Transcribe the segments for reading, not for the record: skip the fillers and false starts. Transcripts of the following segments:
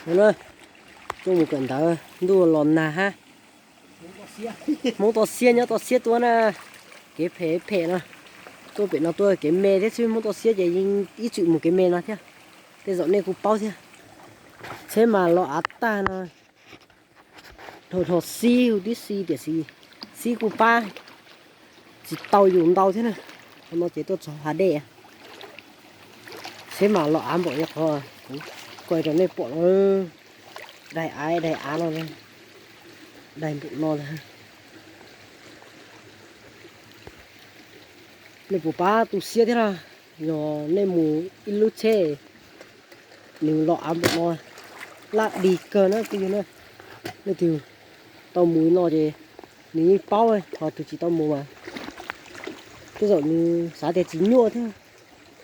Đúng rồi, tôi một quyển tờ đua lòn nà ha. Mong to xiên nhá, to xiên tôi nè. Cái phê nè. Tôi biết nó tôi cái mê thế chứ mong to xiên vậy ít chuyện một cái mê nó thế. Thế dọn này cũng bao thế. Thế mà lo át ta nó. Thổ xí tí xí để xí. Xí của ba. Chỉ tàu dùng tàu thế này. Nó chỉ tôi cho hà đề. Thế mà lo ám bộ nhá thôi. Quay trở này bộ nó đầy á nó đây. Đầy bụng nó này. Nên của ba tụ xía thế nào. Nhỏ nên mù ilu chê. Nếu lọ ám bộ nó. Lại đi cơ nó tí nữa. Nên thì tao muối nó thì nếu bao ấy họ tụi chỉ tao mua mà cái rồi như xã thì chỉ nhua thế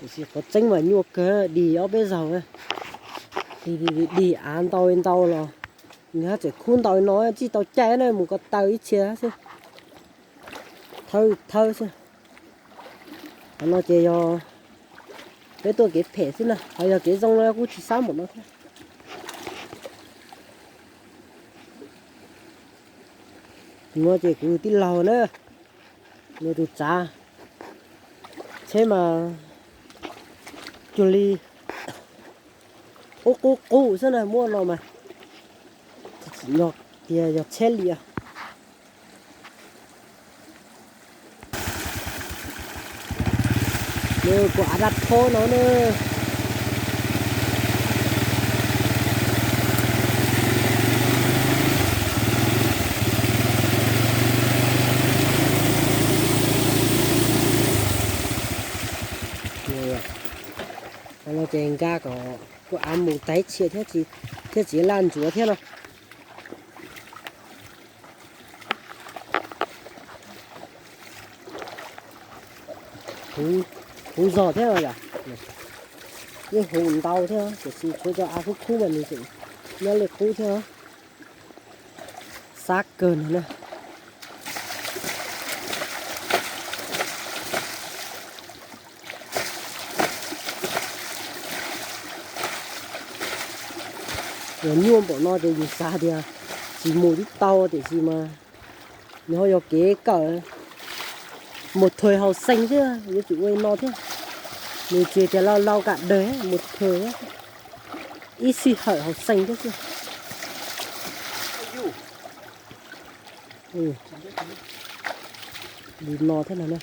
thì chỉ có tranh mà nhua cơ đi ở bây giờ ấy đi ăn tao lên tao là nhá chỉ khuôn tao nói chỉ tao cháy này một cái tao ít chia chứ thôi chứ nó chỉ cho cái tôi cái phê chứ này hay là cái rong nó cũng chỉ sáu một nó thôi nó chỉ cứ tí lầu nữa nó tụt cha thế mà chùa ly cô sao này mua nó mà nhọt thì nhọt chết lìa nếu quả đặt thô nó nữa nó chèn ga có ăn một tay chia thế chỉ lan chúa thế nào hú giò thế rồi à nhưng hùn tàu thế chỉ xin cho ăn khu mà mình chỉ nó là khu thế xác cơn này nhuộm bọn nó thì gì xa thì chỉ một ít tàu để gì mà nó có kế cả một thời hào xanh chứ như chủ ơi nó thế mình chỉ cho lau cả đời một thời ấy. Ít xì hở hào xanh thế chứ đi nó thế nào nữa